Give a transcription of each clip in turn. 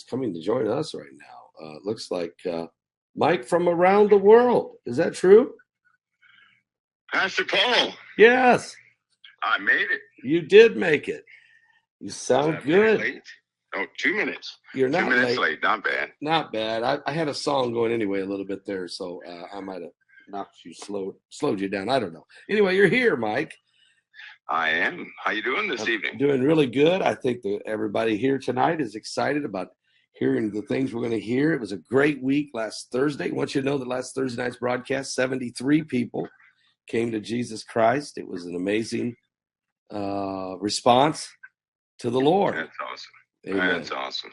coming to join us right now. It looks like Mike from around the world. Is that true? Pastor Paul. Yes. I made it. You did make it. You sound good. Late? Oh, 2 minutes. You're not 2 minutes late. late. Not bad. Not bad. I had a song going anyway a little bit there, so I might have knocked you, slowed you down. I don't know. Anyway, you're here, Mike. I am. How you doing this evening? Doing really good. I think that everybody here tonight is excited about hearing the things we're going to hear. It was a great week last Thursday. I want you to know that last Thursday night's broadcast, 73 people came to Jesus Christ. It was an amazing response to the Lord. That's awesome. Amen. That's awesome.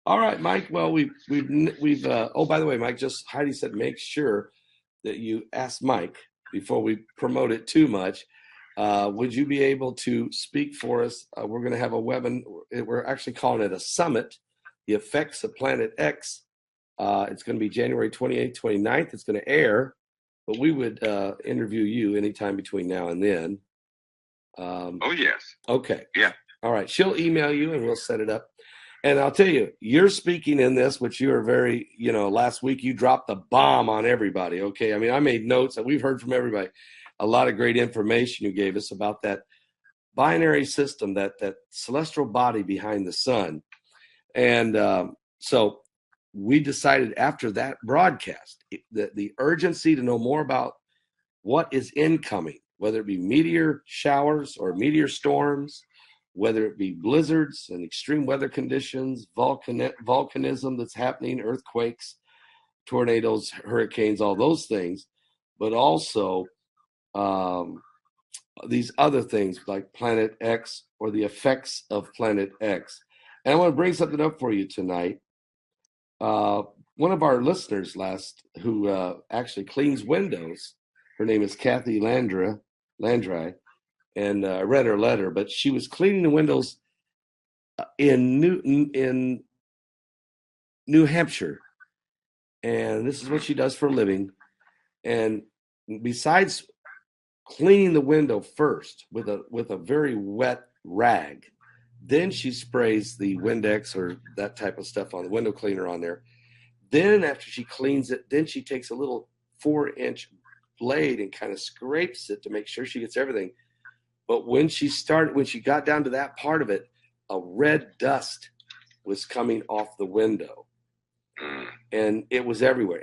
All right, Mike. Well, we've oh, by the way, Mike, just Heidi said, make sure that you ask Mike before we promote it too much. Would you be able to speak for us? We're going to have a webinar. We're actually calling it a summit, the effects of Planet X. It's going to be January 28th, 29th. It's going to air, but we would interview you anytime between now and then. Oh, yes. Okay. Yeah. All right. She'll email you and we'll set it up. And I'll tell you, you're speaking in this, which you are very, last week you dropped the bomb on everybody. Okay. I mean, I made notes that we've heard from everybody. A lot of great information you gave us about that binary system, that celestial body behind the sun. And so we decided after that broadcast that the urgency to know more about what is incoming, whether it be meteor showers or meteor storms, whether it be blizzards and extreme weather conditions, volcanism that's happening, earthquakes, tornadoes, hurricanes, all those things, but also these other things like Planet X or the effects of Planet X. And I want to bring something up for you tonight. One of our listeners who actually cleans windows, her name is Kathy Landry, and I read her letter, but she was cleaning the windows in New Hampshire. And this is what she does for a living. And besides cleaning the window first with a very wet rag, then she sprays the Windex or that type of stuff on the window cleaner on there. Then after she cleans it, then she takes a little 4-inch blade and kind of scrapes it to make sure she gets everything. But when she got down to that part of it, a red dust was coming off the window. And it was everywhere.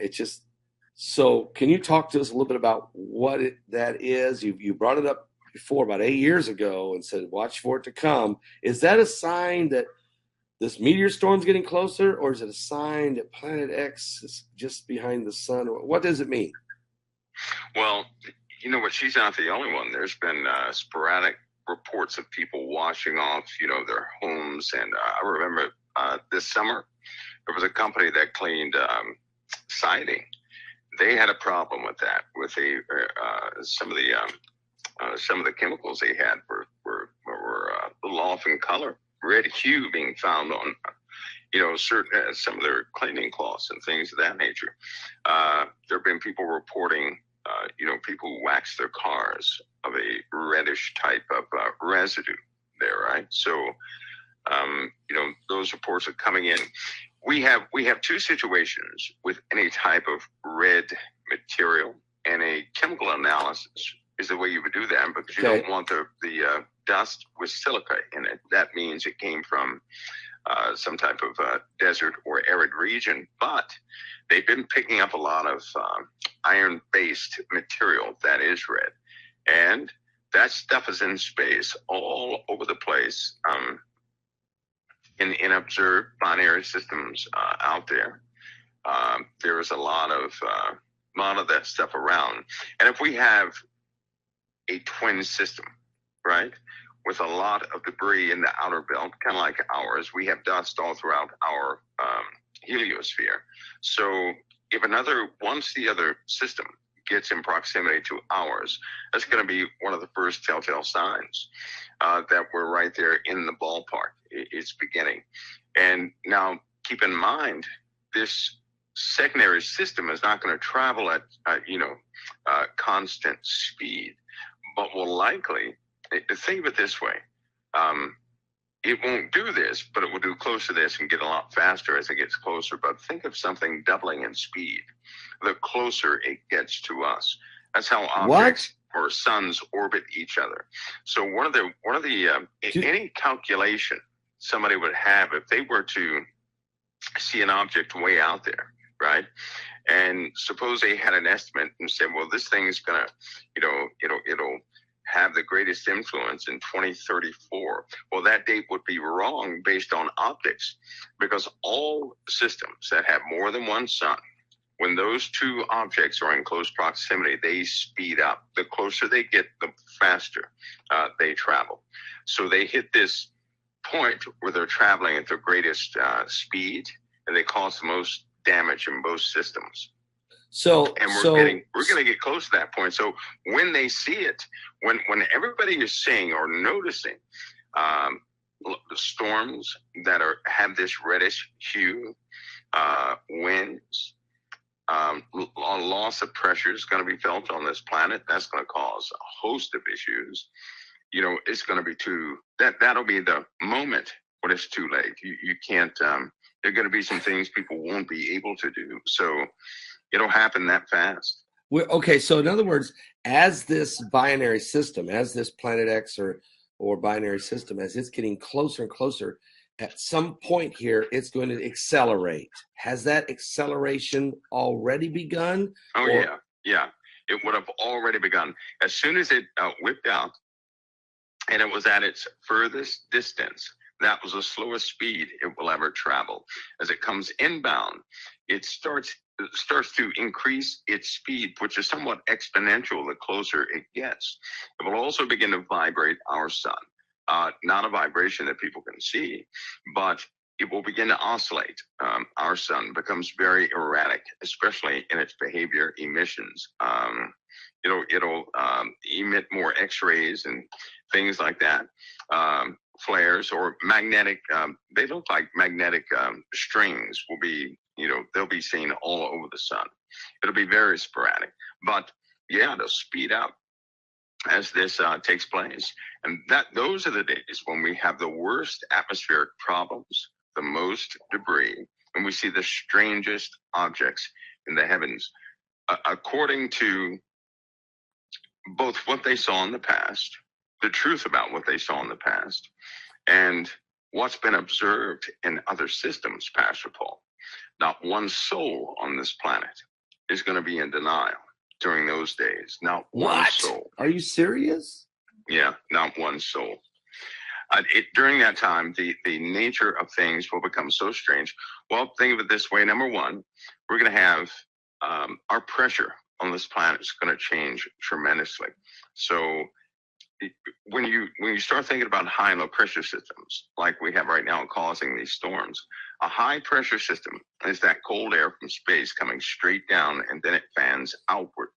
So can you talk to us a little bit about what that is? You brought it up before about 8 years ago and said, watch for it to come. Is that a sign that this meteor storm's getting closer, or is it a sign that Planet X is just behind the sun? What does it mean? Well, you know what? She's not the only one. There's been sporadic reports of people washing off, their homes. And I remember this summer, there was a company that cleaned siding. They had a problem with that, with some of the chemicals they had were a little off in color, red hue being found on, certain some of their cleaning cloths and things of that nature. There have been people reporting, people who wax their cars of a reddish type of residue there, right? So, those reports are coming in. We have two situations with any type of red material, and a chemical analysis is the way you would do that, because you don't want the dust with silica in it. That means it came from some type of desert or arid region, but they've been picking up a lot of iron-based material that is red, and that stuff is in space all over the place. In observed binary systems out there, there is a lot of that stuff around. And if we have a twin system, right, with a lot of debris in the outer belt, kind of like ours, we have dust all throughout our heliosphere. So if once the other system gets in proximity to ours, that's going to be one of the first telltale signs that we're right there in the ballpark. It's beginning. And now keep in mind, this secondary system is not going to travel at constant speed, but will likely, think of it this way, it won't do this, but it will do close to this and get a lot faster as it gets closer. But think of something doubling in speed the closer it gets to us. That's how objects or suns orbit each other. So any calculation somebody would have if they were to see an object way out there, right? And suppose they had an estimate and said, well, this thing is gonna, it'll have the greatest influence in 2034. Well, that date would be wrong based on optics, because all systems that have more than one sun, when those two objects are in close proximity, they speed up. The closer they get, the faster they travel. So they hit this point where they're traveling at their greatest speed, and they cause the most damage in both systems. So, and we're going to get close to that point. So when they see it, when everybody is seeing or noticing storms that have this reddish hue, winds, a loss of pressure is going to be felt on this planet. That's going to cause a host of issues. It's going to be that'll be the moment when it's too late. You can't, there are going to be some things people won't be able to do. So it'll happen that fast. Okay, so in other words, as this binary system, as this Planet X or binary system, as it's getting closer and closer, at some point here, it's going to accelerate. Has that acceleration already begun? Oh, yeah. It would have already begun. As soon as it whipped out and it was at its furthest distance, that was the slowest speed it will ever travel. As it comes inbound, it starts to increase its speed, which is somewhat exponential the closer it gets. It will also begin to vibrate our sun. Not a vibration that people can see, but it will begin to oscillate. Our sun becomes very erratic, especially in its behavior, emissions. It'll emit more X-rays and things like that. Flares or magnetic, they look like magnetic strings will be, they'll be seen all over the sun. It'll be very sporadic, but yeah, they'll speed up as this takes place. And those are the days when we have the worst atmospheric problems, the most debris, and we see the strangest objects in the heavens. According to both what they saw in the past, the truth about what they saw in the past, and what's been observed in other systems, Pastor Paul, not one soul on this planet is going to be in denial during those days. Not one soul. Are you serious? Yeah, not one soul. During that time, the nature of things will become so strange. Well, think of it this way. Number one, we're going to have our pressure on this planet is going to change tremendously. So when you start thinking about high and low pressure systems like we have right now causing these storms, a high pressure system is that cold air from space coming straight down and then it fans outward.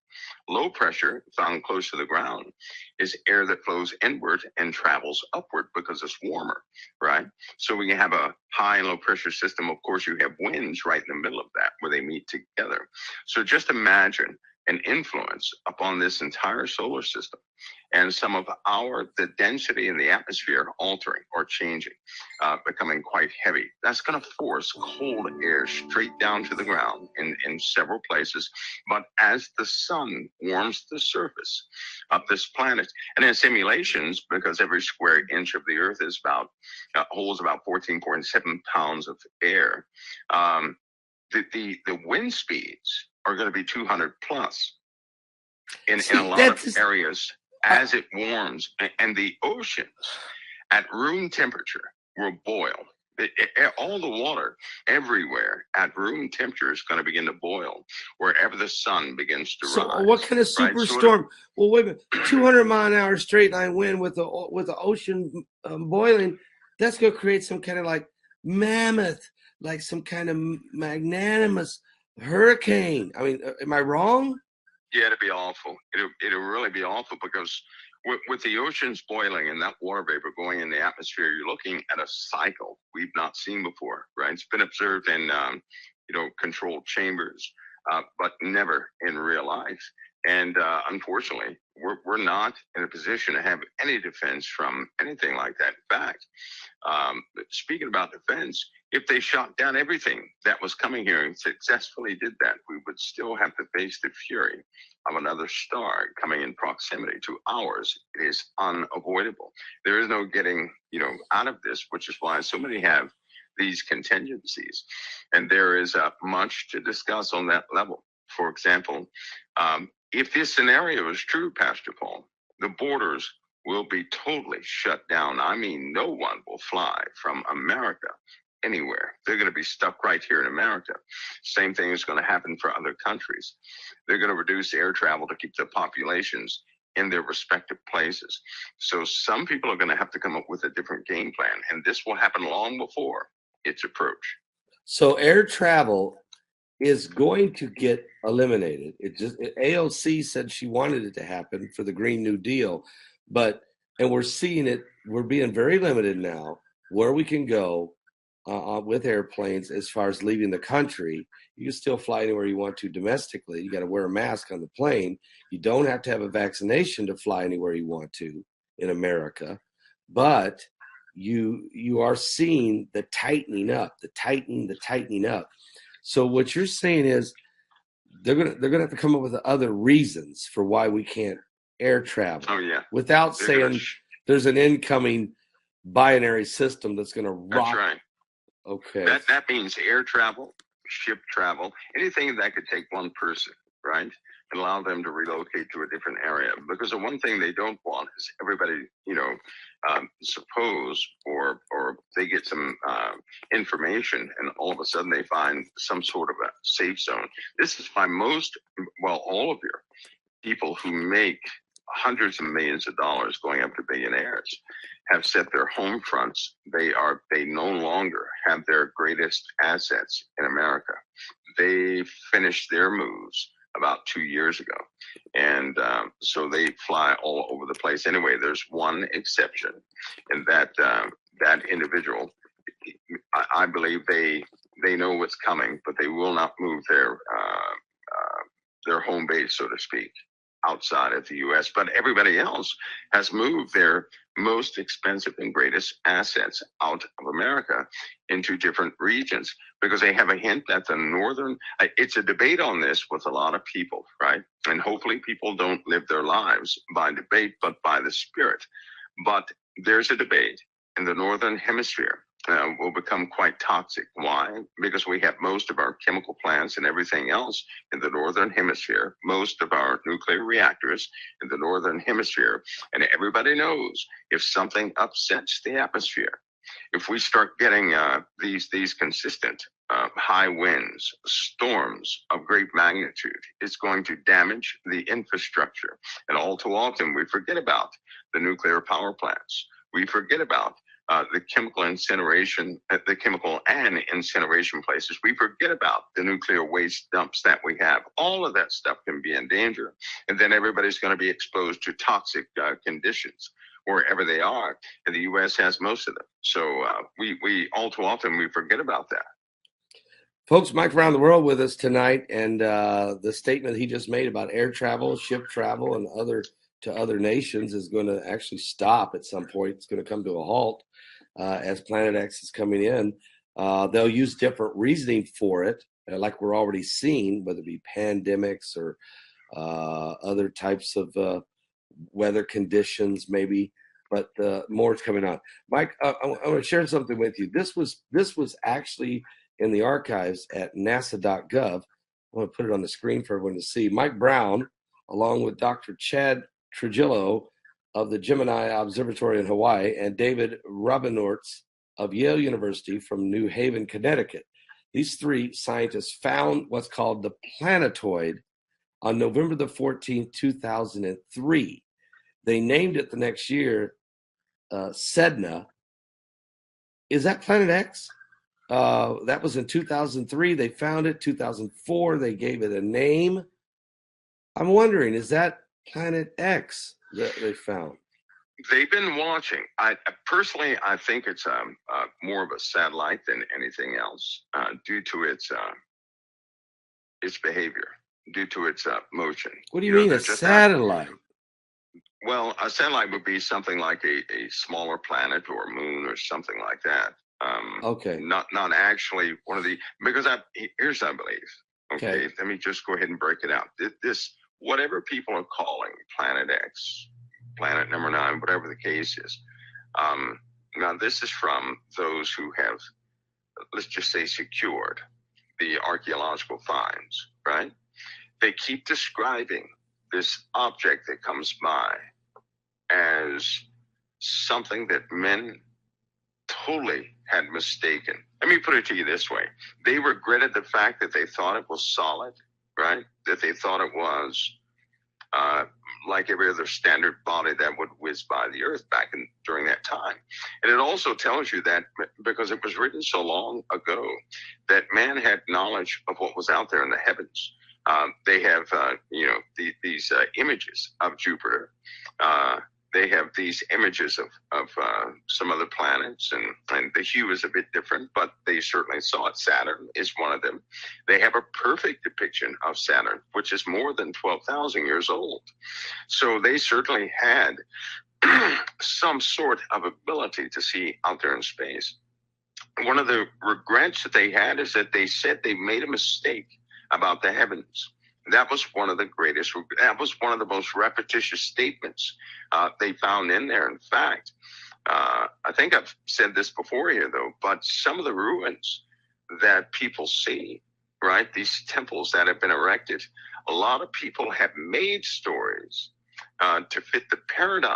Low pressure, found close to the ground, is air that flows inward and travels upward because it's warmer, right? So when you have a high and low pressure system, of course, you have winds right in the middle of that where they meet together. So just imagine an influence upon this entire solar system and some of the density in the atmosphere altering or changing, becoming quite heavy. That's going to force cold air straight down to the ground in several places. But as the sun warms the surface of this planet, and in simulations, because every square inch of the earth is holds about 14.7 pounds of air, the wind speeds are going to be 200 plus in a lot of areas as it warms, and the oceans at room temperature will boil. All the water everywhere at room temperature is going to begin to boil wherever the sun begins to rise. So what kind of superstorm? Well, wait a minute, 200-mile-an-hour straight line wind with the ocean boiling, that's going to create some kind of like mammoth, like some kind of magnanimous hurricane. I mean, am I wrong? Yeah, it'd be awful. It'll really be awful because with the oceans boiling and that water vapor going in the atmosphere, you're looking at a cycle we've not seen before, right? It's been observed in, controlled chambers, but never in real life. And unfortunately, we're not in a position to have any defense from anything like that. In fact, speaking about defense, if they shot down everything that was coming here and successfully did that, we would still have to face the fury of another star coming in proximity to ours. It is unavoidable. There is no getting, out of this, which is why so many have these contingencies. And there is much to discuss on that level. For example, if this scenario is true, Pastor Paul, the borders will be totally shut down. I mean, no one will fly from America anywhere. They're going to be stuck right here in America. Same thing is going to happen for other countries. They're going to reduce air travel to keep the populations in their respective places. So some people are going to have to come up with a different game plan, and this will happen long before its approach. So air travel is going to get eliminated. AOC said she wanted it to happen for the Green New Deal, and we're seeing it. We're being very limited now where we can go with airplanes as far as leaving the country. You can still fly anywhere you want to domestically. You got to wear a mask on the plane. You don't have to have a vaccination to fly anywhere you want to in America, but you are seeing the tightening up, the tightening up. So what you're saying is they're gonna have to come up with other reasons for why we can't air travel. Oh yeah, without saying there's an incoming binary system that's going to rock. That's right. Okay. That means air travel, ship travel, anything that could take one person, right, and allow them to relocate to a different area. Because the one thing they don't want is everybody, suppose or they get some information and all of a sudden they find some sort of a safe zone. This is why all of your people who make hundreds of millions of dollars going up to billionaires have set their home fronts. They no longer have their greatest assets in America. They finished their moves about 2 years ago. And so they fly all over the place. Anyway, there's one exception, and that individual, I believe they know what's coming, but they will not move their home base, so to speak, outside of the U.S., but everybody else has moved their most expensive and greatest assets out of America into different regions because they have a hint that it's a debate on this with a lot of people, right? And hopefully people don't live their lives by debate, but by the spirit. But there's a debate in the Northern Hemisphere. Will become quite toxic. Why? Because we have most of our chemical plants and everything else in the Northern Hemisphere, most of our nuclear reactors in the Northern Hemisphere. And everybody knows if something upsets the atmosphere, if we start getting these consistent high winds, storms of great magnitude, it's going to damage the infrastructure. And all too often, we forget about the nuclear power plants. We forget about the chemical and incineration places. We forget about the nuclear waste dumps that we have. All of that stuff can be in danger. And then everybody's going to be exposed to toxic conditions wherever they are. And the U.S. has most of them. So we all too often, we forget about that. Folks, Mike around the world with us tonight. And the statement he just made about air travel, ship travel, and other nations is going to actually stop at some point. It's going to come to a halt as Planet X is coming in. They'll use different reasoning for it, like we're already seeing, whether it be pandemics or other types of weather conditions, maybe. But more is coming on. Mike, I want to share something with you. This was actually in the archives at nasa.gov. I want to put it on the screen for everyone to see. Mike Brown, along with Dr. Chad Trujillo of the Gemini Observatory in Hawaii, and David Rabinortz of Yale University from New Haven, Connecticut. These three scientists found what's called the planetoid on November the 14th, 2003. They named it the next year Sedna. Is that Planet X? That was in 2003. They found it. 2004, they gave it a name. I'm wondering, is that Planet X that they found? They've been watching. I personally think it's more of a satellite than anything else due to its behavior. due to its motion. What do you mean, a satellite? Well, a satellite would be something like a smaller planet or moon or something like that. Okay. Not actually one of the, because here's I believe. Okay, let me just go ahead and break it out. This, whatever people are calling Planet X, Planet number 9, whatever the case is. Now this is from those who have, let's just say, secured the archaeological finds, right? They keep describing this object that comes by as something that men totally had mistaken. Let me put it to you this way. They regretted the fact that they thought it was solid, right? That they thought it was like every other standard body that would whiz by the earth during that time. And it also tells you that because it was written so long ago that man had knowledge of what was out there in the heavens. They have, these images of Jupiter. They have these images of some other planets, and the hue is a bit different, but they certainly saw it. Saturn is one of them. They have a perfect depiction of Saturn, which is more than 12,000 years old. So they certainly had some sort of ability to see out there in space. One of the regrets that they had is that they said they made a mistake about the heavens. That was one of the most repetitious statements they found in there. In fact, I think I've said this before here, though, but some of the ruins that people see, right, these temples that have been erected, a lot of people have made stories to fit the paradigm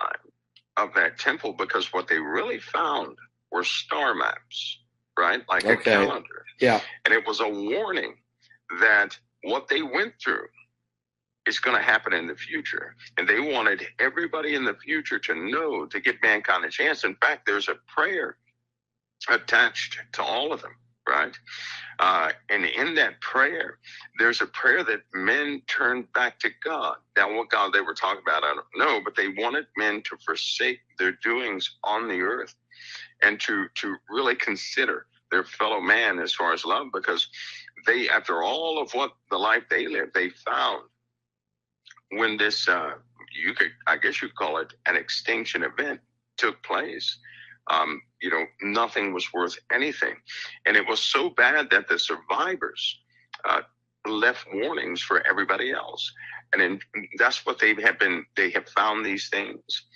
of that temple, because what they really found were star maps, right, like a calendar. Yeah. And it was a warning that what they went through is going to happen in the future. And they wanted everybody in the future to know, to give mankind a chance. In fact, there's a prayer attached to all of them, right? And in that prayer, there's a prayer that men turned back to God. Now, what God they were talking about, I don't know, but they wanted men to forsake their doings on the earth and to really consider their fellow man as far as love, because they, after all of what the life they lived, they found when this, I guess you'd call it an extinction event took place, nothing was worth anything. And it was so bad that the survivors left warnings for everybody else. And that's what they have found these things.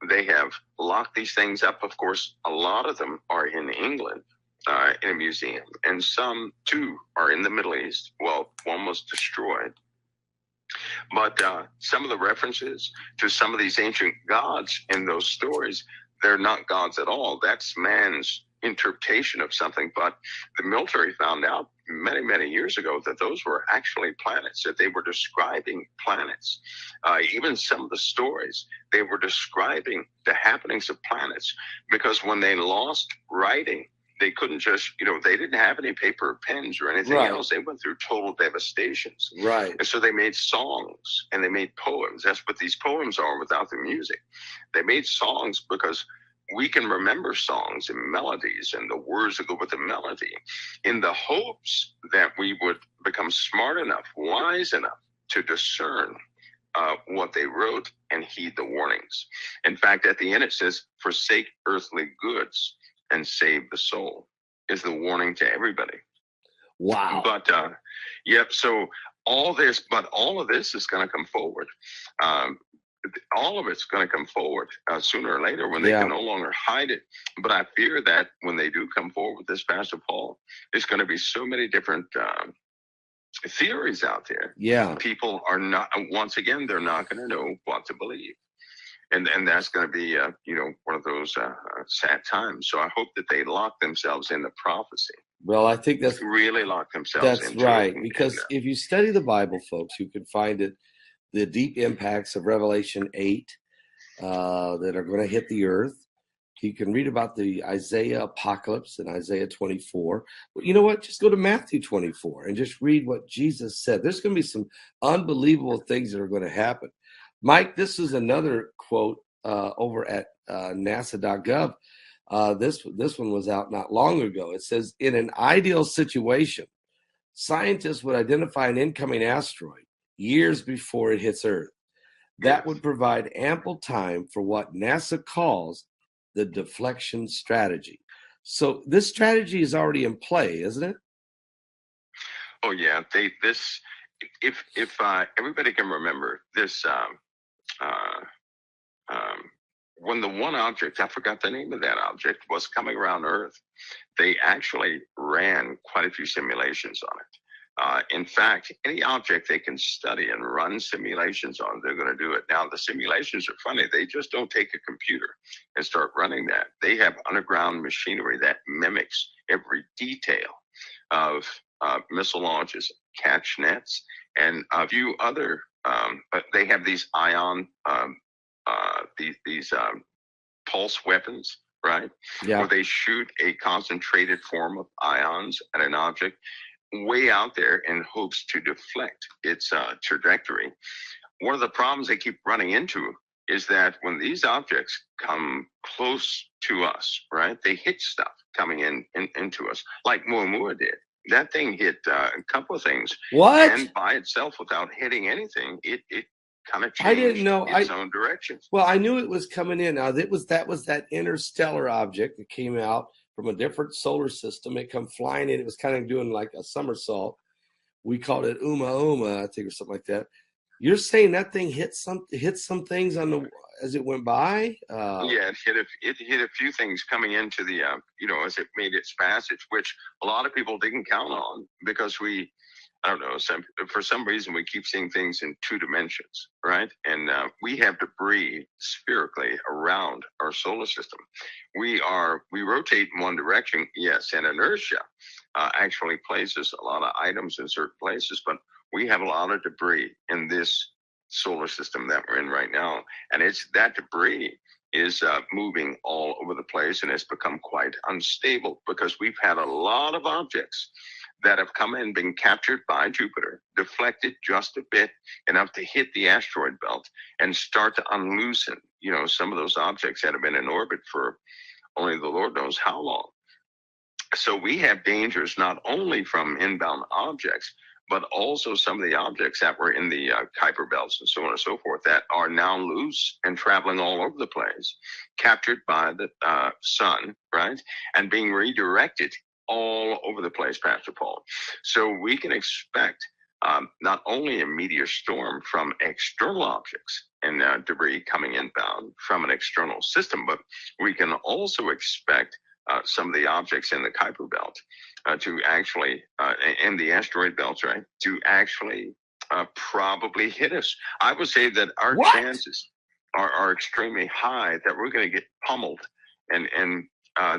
They have locked these things up. Of course, a lot of them are in England. In a museum, and some too are in the Middle East. Well, one was destroyed, but some of the references to some of these ancient gods in those stories, they're not gods at all. That's man's interpretation of something. But the military found out many, many years ago that those were actually planets, that they were describing planets. Even some of the stories, they were describing the happenings of planets, because when they lost writing, they couldn't just, they didn't have any paper or pens or anything else. They went through total devastations. Right. And so they made songs and they made poems. That's what these poems are without the music. They made songs because we can remember songs and melodies and the words that go with the melody, in the hopes that we would become smart enough, wise enough to discern what they wrote and heed the warnings. In fact, at the end it says, forsake earthly goods and save the soul, is the warning to everybody. Wow. But so all of this is going to come forward. All of it's going to come forward sooner or later, when they can no longer hide it. But I fear that when they do come forward with this, Pastor Paul, there's going to be so many different theories out there. Yeah. People are not, once again, they're not going to know what to believe. And that's going to be, one of those sad times. So I hope that they lock themselves in the prophecy. Well, I think that's really lock themselves. That's right. Because if you study the Bible, folks, you can find it, the deep impacts of Revelation 8 that are going to hit the earth. You can read about the Isaiah apocalypse in Isaiah 24. But you know what? Just go to Matthew 24 and just read what Jesus said. There's going to be some unbelievable things that are going to happen. Mike, this is another quote over at NASA.gov. This one was out not long ago. It says, in an ideal situation, scientists would identify an incoming asteroid, years before it hits Earth. That would provide ample time for what NASA calls the deflection strategy. So this strategy is already in play, isn't it? Oh yeah, if everybody can remember this, when the one object, I forgot the name of that object, was coming around Earth, they actually ran quite a few simulations on it. In fact, any object they can study and run simulations on, they're going to do it. Now, the simulations are funny. They just don't take a computer and start running that. They have underground machinery that mimics every detail of missile launches, catch nets, and a few other. But they have these these pulse weapons, right? Yeah. Where they shoot a concentrated form of ions at an object way out there in hopes to deflect its trajectory. One of the problems they keep running into is that when these objects come close to us, right, they hit stuff coming into us, like Muamua did. That thing hit a couple of things. What? And by itself, without hitting anything, it kind of changed I didn't know its own direction. Well, I knew it was coming in. Now that was that interstellar object that came out from a different solar system. It come flying in. It was kind of doing like a somersault. We called it Uma, I think, or something like that. You're saying that thing hit some things on the as it went by? Yeah, it hit a few things coming into the as it made its passage, which a lot of people didn't count on because I don't know, for some reason we keep seeing things in two dimensions, right? And we have debris spherically around our solar system. We rotate in one direction, yes, and inertia actually places a lot of items in certain places, but we have a lot of debris in this solar system that we're in right now, and that debris is moving all over the place, and it's become quite unstable because we've had a lot of objects that have come in, been captured by Jupiter, deflected just a bit, enough to hit the asteroid belt and start to unloosen, some of those objects that have been in orbit for only the Lord knows how long. So we have dangers not only from inbound objects, but also some of the objects that were in the Kuiper belts and so on and so forth that are now loose and traveling all over the place, captured by the sun, right, and being redirected all over the place, Pastor Paul. So we can expect not only a meteor storm from external objects and debris coming inbound from an external system, but we can also expect some of the objects in the Kuiper belt to actually, in the asteroid belts, right, to actually probably hit us. I would say that our chances are extremely high that we're going to get pummeled, and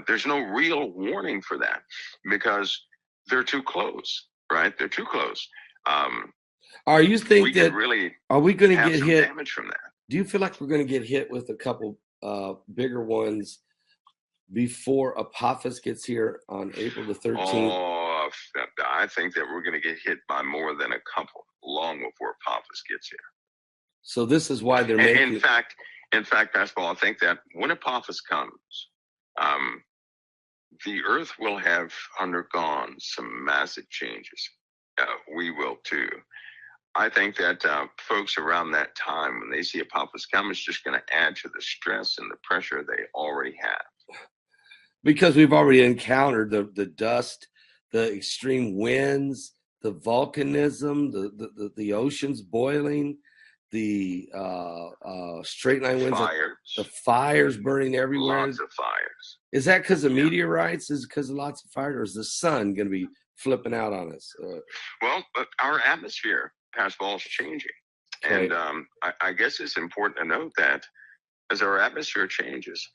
there's no real warning for that because they're too close, right? They're too close. Are you think that really are we going to get hit? Damage from that? Do you feel like we're going to get hit with a couple bigger ones before Apophis gets here on April the 13th? Oh, I think that we're going to get hit by more than a couple long before Apophis gets here. So this is why they're making. In fact, Pastor Paul, I think that when Apophis comes, the Earth will have undergone some massive changes. We will too. I think that folks around that time, when they see Apophis come, it's just going to add to the stress and the pressure they already have. Because we've already encountered the dust, the extreme winds, the volcanism, the oceans boiling, the straight line winds, the fires burning everywhere. Lots of fires. Is that because of meteorites? Is it because of lots of fires, or is the sun going to be flipping out on us? Well, our atmosphere, Pastor Paul, is changing. Okay. And I guess it's important to note that as our atmosphere changes,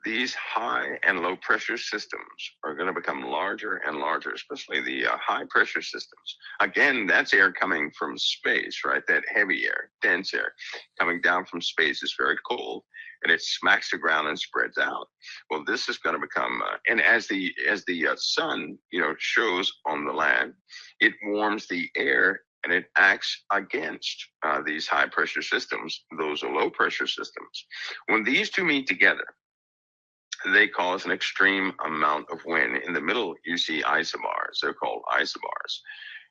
these high and low pressure systems are going to become larger and larger, especially the high pressure systems. Again, that's air coming from space, right? That heavy air, dense air coming down from space is very cold, and it smacks the ground and spreads out. Well, this is going to become, and as the sun, shows on the land, it warms the air and it acts against these high pressure systems. Those are low pressure systems. When these two meet together, they cause an extreme amount of wind. In the middle, you see isobars. They're called isobars.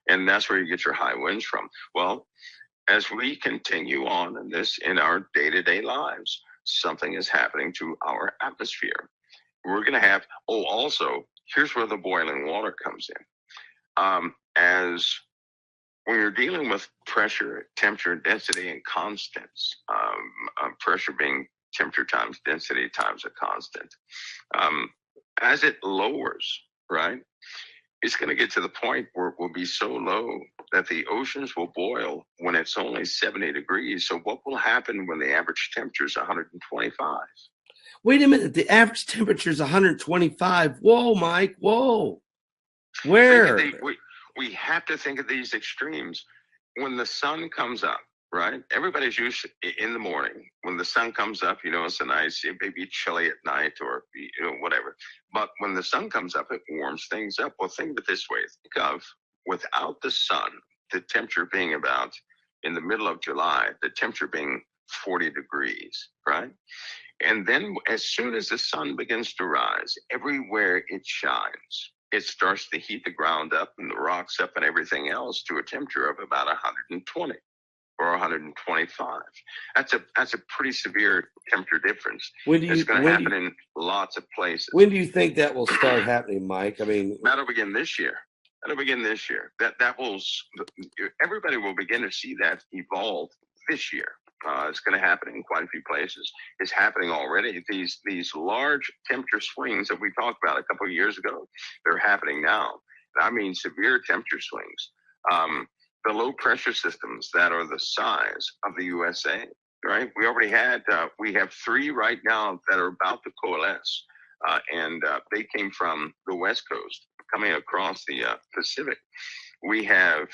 And that's where you get your high winds from. Well, as we continue on in our day-to-day lives, something is happening to our atmosphere. We're going to have, also, here's where the boiling water comes in. As when you're dealing with pressure, temperature, density, and constants, pressure being temperature times density times a constant, as it lowers, right, it's going to get to the point where it will be so low that the oceans will boil when it's only 70 degrees. So what will happen when the average temperature is 125? Wait a minute. The average temperature is 125. Whoa, Mike. Whoa. Where? We have to think of these extremes. When the sun comes up, right? Everybody's used in the morning. When the sun comes up, it's a nice, it may be chilly at night or, whatever. But when the sun comes up, it warms things up. Well, think of it this way. Think of without the sun, the temperature being about in the middle of July, the temperature being 40 degrees, right? And then as soon as the sun begins to rise, everywhere it shines, it starts to heat the ground up and the rocks up and everything else to a temperature of about 120 or 125. That's a pretty severe temperature difference. It's going to happen in lots of places. When do you think that will start happening, Mike? I mean, that'll begin this year. That will, everybody will begin to see that evolve this year. It's going to happen in quite a few places. It's happening already. These large temperature swings that we talked about a couple of years ago, they're happening now. I mean, severe temperature swings. The low pressure systems that are the size of the USA, right? We already had, we have 3 right now that are about to coalesce. And they came from the West Coast coming across the Pacific. We have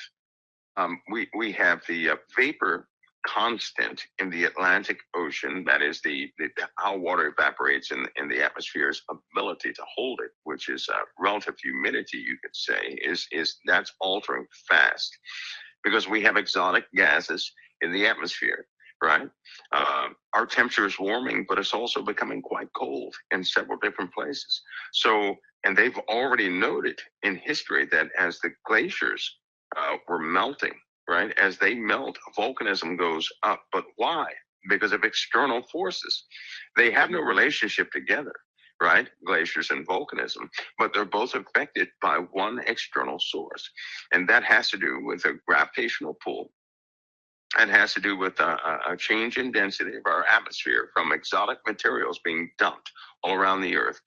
the vapor constant in the Atlantic Ocean, that is the how water evaporates in the atmosphere's ability to hold it, which is relative humidity, you could say, is that's altering fast because we have exotic gases in the atmosphere, right? Our temperature is warming, but it's also becoming quite cold in several different places. So, and they've already noted in history that as the glaciers were melting, right? As they melt, volcanism goes up. But why? Because of external forces. They have no relationship together, right? Glaciers and volcanism, but they're both affected by one external source. And that has to do with a gravitational pull. And has to do with a change in density of our atmosphere from exotic materials being dumped all around the earth.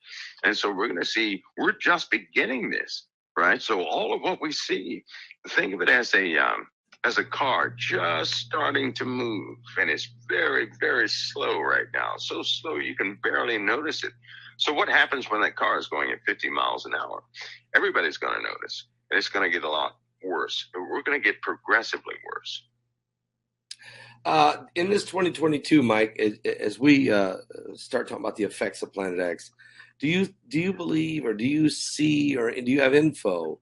And so we're going to see, we're just beginning this, right? So all of what we see, think of it as a car just starting to move, and it's very, very slow right now. So slow you can barely notice it. So what happens when that car is going at 50 miles an hour? Everybody's going to notice, and it's going to get a lot worse. We're going to get progressively worse. In this 2022, Mike, as we start talking about the effects of Planet X, do you believe, or do you see, or do you have info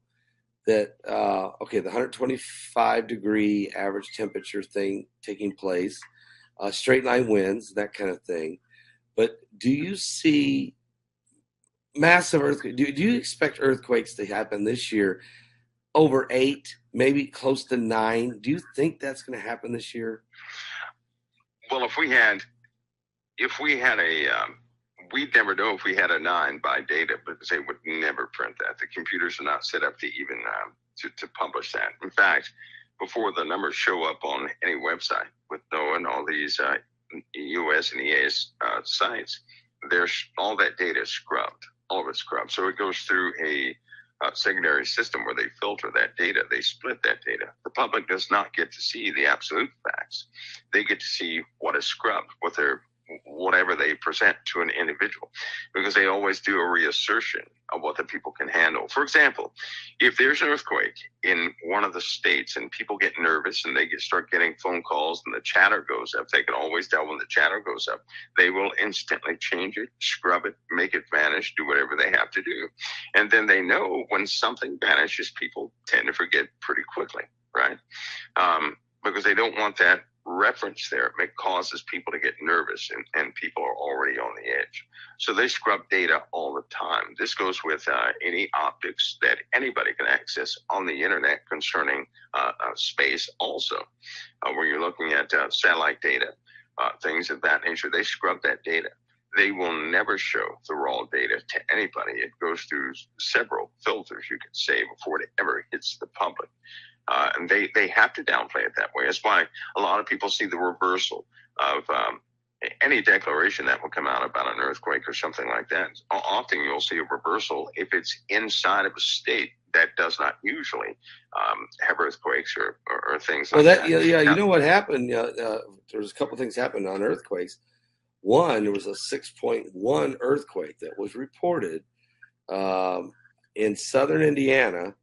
that the 125 degree average temperature thing taking place, straight line winds, that kind of thing, but do you see massive earthquakes? Do you expect earthquakes to happen this year over 8, maybe close to 9? Do you think that's going to happen this year? Well, if we had we'd never know if we had a 9 by data, because they would never print that. The computers are not set up to even to publish that. In fact, before the numbers show up on any website with NOAA and all these US and EAS sites, all that data is scrubbed, all of it's scrubbed. So it goes through a secondary system where they filter that data. They split that data. The public does not get to see the absolute facts. They get to see what is scrubbed, whatever they present to an individual, because they always do a reassertion of what the people can handle. For example, if there's an earthquake in one of the states and people get nervous and they start getting phone calls and the chatter goes up, they can always tell when the chatter goes up. They will instantly change it, scrub it, make it vanish, do whatever they have to do. And then they know when something vanishes, people tend to forget pretty quickly, right? Because they don't want that reference there. It causes people to get nervous, and people are already on the edge. So they scrub data all the time. time. This goes with any optics that anybody can access on the internet concerning space also. Where you're looking at satellite data, things of that nature, they scrub that data. They will never show the raw data to anybody. It goes through several filters, you could say, before it ever hits the public. And they have to downplay it that way. That's why a lot of people see the reversal of any declaration that will come out about an earthquake or something like that. Often you'll see a reversal if it's inside of a state that does not usually have earthquakes or things like that. Yeah. You know what happened? There's a couple things happened on earthquakes. One, there was a 6.1 earthquake that was reported in southern Indiana,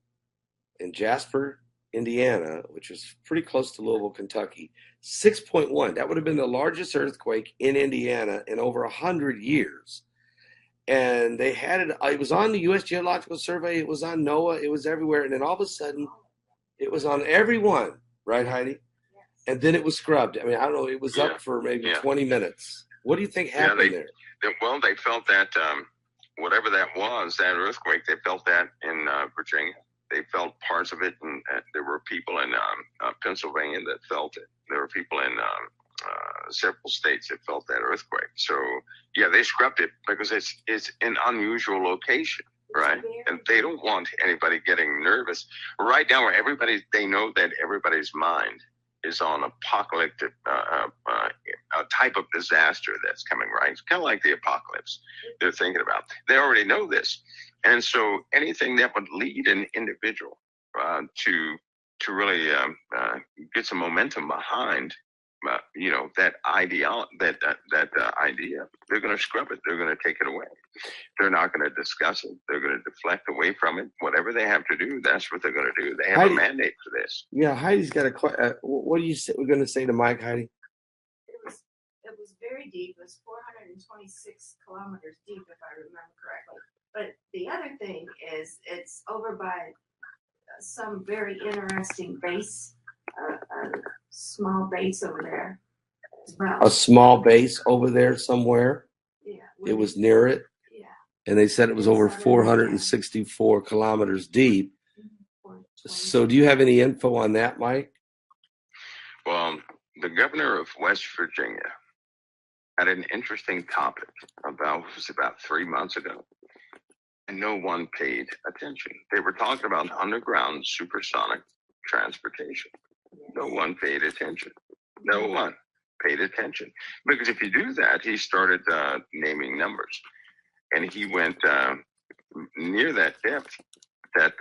in Jasper, Indiana, which is pretty close to Louisville, Kentucky. 6.1. That would have been the largest earthquake in Indiana in over 100 years. And they had it. It was on the U.S. Geological Survey. It was on NOAA. It was everywhere. And then all of a sudden, it was on every one. Right, Heidi? And then it was scrubbed. I mean, I don't know. It was up for maybe 20 minutes. What do you think happened there? Well, they felt that whatever that was, that earthquake, they felt that in Virginia. They felt parts of it, and there were people in Pennsylvania that felt it. There were people in several states that felt that earthquake. So, yeah, they scrubbed it because it's an unusual location, right? And they don't want anybody getting nervous. Right now, where they know that everybody's mind is on apocalyptic a type of disaster that's coming, right? It's kind of like the apocalypse they're thinking about. They already know this. And so anything that would lead an individual to really get some momentum behind, that idea, they're going to scrub it. They're going to take it away. They're not going to discuss it. They're going to deflect away from it. Whatever they have to do, that's what they're going to do. They have a mandate for this. Yeah, Heidi's got a. What are you going to say to Mike, Heidi? It was very deep. It was 426 kilometers deep, if I remember correctly. But the other thing is, it's over by some very interesting base, a small base over there. A small base over there somewhere? Yeah. It was near it? Yeah. And they said it was over 464 kilometers deep. So do you have any info on that, Mike? Well, the governor of West Virginia had an interesting topic about 3 months ago. And no one paid attention. They were talking about underground supersonic transportation. No one paid attention. No one paid attention. Because if you do that, he started naming numbers. And he went near that depth, that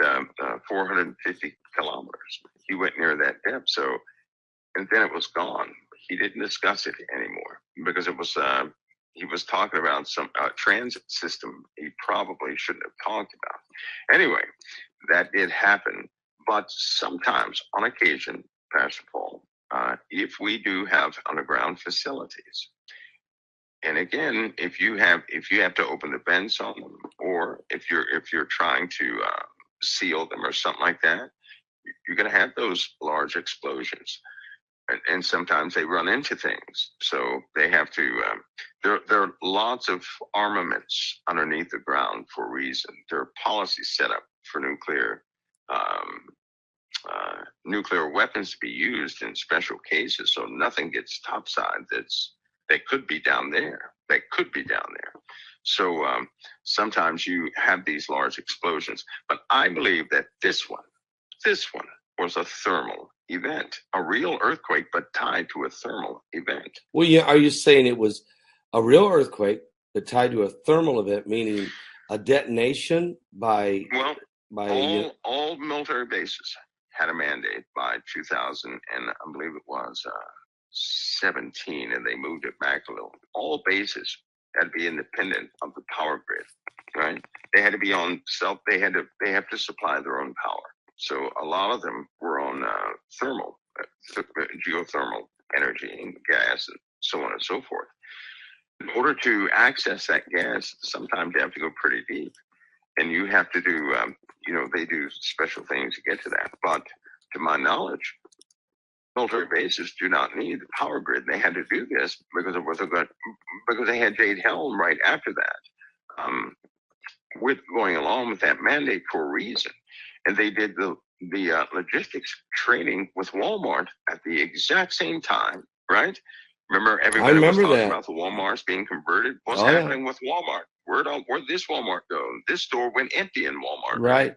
450 kilometers. He went near that depth. So, and then it was gone. He didn't discuss it anymore because it was... he was talking about some transit system he probably shouldn't have talked about. Anyway, that did happen. But sometimes, on occasion, Pastor Paul, if we do have underground facilities, and again, if you have to open the vents on them, or if you're trying to seal them or something like that, you're going to have those large explosions. And sometimes they run into things. So they have to, there are lots of armaments underneath the ground for a reason. There are policies set up for nuclear weapons to be used in special cases. So nothing gets topside that could be down there. So sometimes you have these large explosions. But I believe that this one was a thermal event, a real earthquake, but tied to a thermal event. Well, yeah, are you saying it was a real earthquake but tied to a thermal event, meaning a detonation by? Well, all military bases had a mandate by 2000, and I believe it was 17, and they moved it back a little. All bases had to be independent of the power grid, right? They had to be on self. They have to supply their own power. So a lot of them were on thermal, geothermal energy and gas and so on and so forth. In order to access that gas, sometimes you have to go pretty deep. And you have to do, they do special things to get to that. But to my knowledge, military bases do not need the power grid. They had to do this because they had Jade Helm right after that. with going along with that mandate for a reason. And they did the logistics training with Walmart at the exact same time, right? Remember, everybody was talking about the Walmarts being converted. What's happening with Walmart? Where'd this Walmart go? This store went empty in Walmart. Right.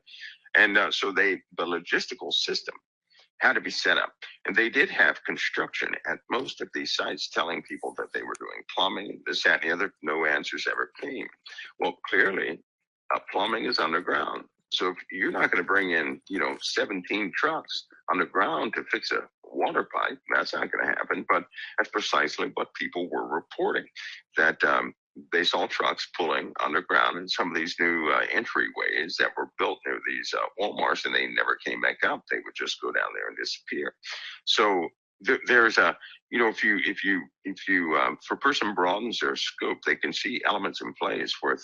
And so the logistical system had to be set up. And they did have construction at most of these sites telling people that they were doing plumbing, this, that, and the other. No answers ever came. Well, clearly, plumbing is underground. So if you're not going to bring in, 17 trucks underground to fix a water pipe, that's not going to happen. But that's precisely what people were reporting, that they saw trucks pulling underground in some of these new entryways that were built near these Walmarts, and they never came back up. They would just go down there and disappear. So there's a, if a person broadens their scope, they can see elements in place where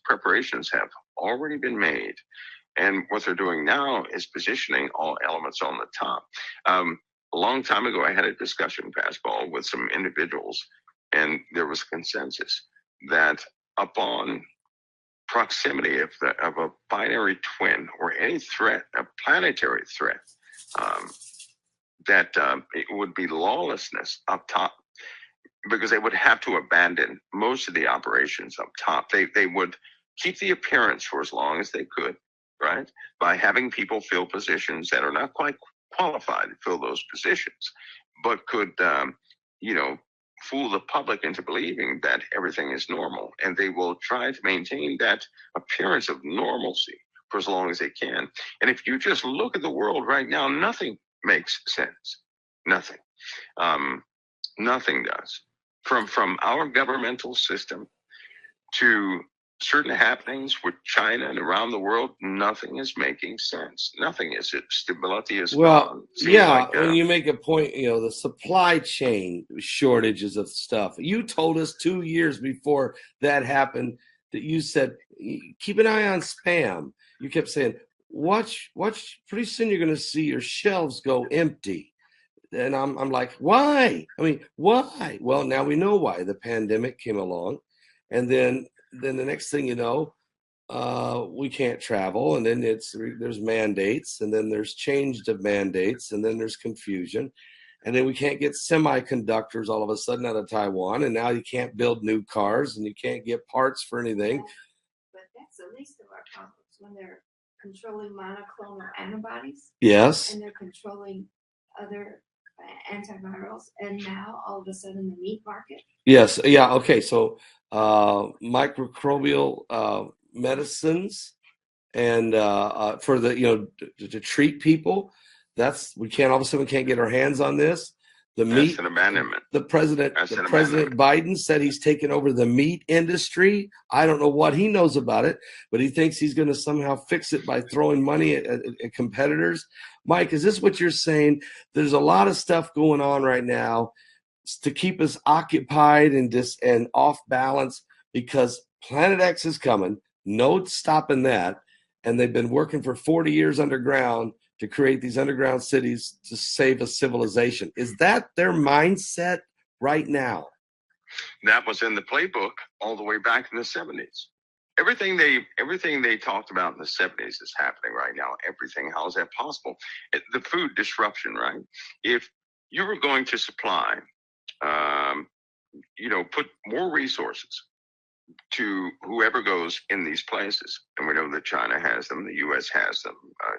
preparations have already been made. And what they're doing now is positioning all elements on the top. A long time ago, I had a discussion, Pascal, with some individuals, and there was consensus that upon proximity of a binary twin or any threat, a planetary threat, that it would be lawlessness up top, because they would have to abandon most of the operations up top. They would keep the appearance for as long as they could, right? By having people fill positions that are not quite qualified to fill those positions, but could, fool the public into believing that everything is normal. And they will try to maintain that appearance of normalcy for as long as they can. And if you just look at the world right now, nothing makes sense. Nothing. Nothing does. From our governmental system to certain happenings with China and around the world, nothing is making sense. Nothing is. Stability is gone. When you make a point, the supply chain shortages of stuff. You told us 2 years before that happened that you said, keep an eye on spam. You kept saying, watch, pretty soon you're going to see your shelves go empty. And I'm like, why? Why? Well, now we know why. The pandemic came along, and then the next thing you know, we can't travel, and then there's mandates, and then there's change of mandates, and then there's confusion, and then we can't get semiconductors all of a sudden out of Taiwan, and now you can't build new cars, and you can't get parts for anything. But that's the least of our problems, when they're controlling monoclonal antibodies. Yes. And they're controlling other antivirals, and now all of a sudden the meat market. Yes. Yeah. Okay. So microbial medicines, and for the to treat people, we can't, all of a sudden we can't get our hands on this. The meat. That's an abandonment. President Biden said he's taken over the meat industry. I don't know what he knows about it, but he thinks he's going to somehow fix it by throwing money at competitors. Mike, is this what you're saying? There's a lot of stuff going on right now to keep us occupied and off balance, because Planet X is coming. No stopping that. And they've been working for 40 years underground to create these underground cities to save a civilization. Is that their mindset right now? That was in the playbook all the way back in the 70s. Everything they talked about in the 70s is happening right now. Everything. How is that possible? The food disruption, right? If you were going to supply, put more resources to whoever goes in these places, and we know that China has them, the U.S. has them,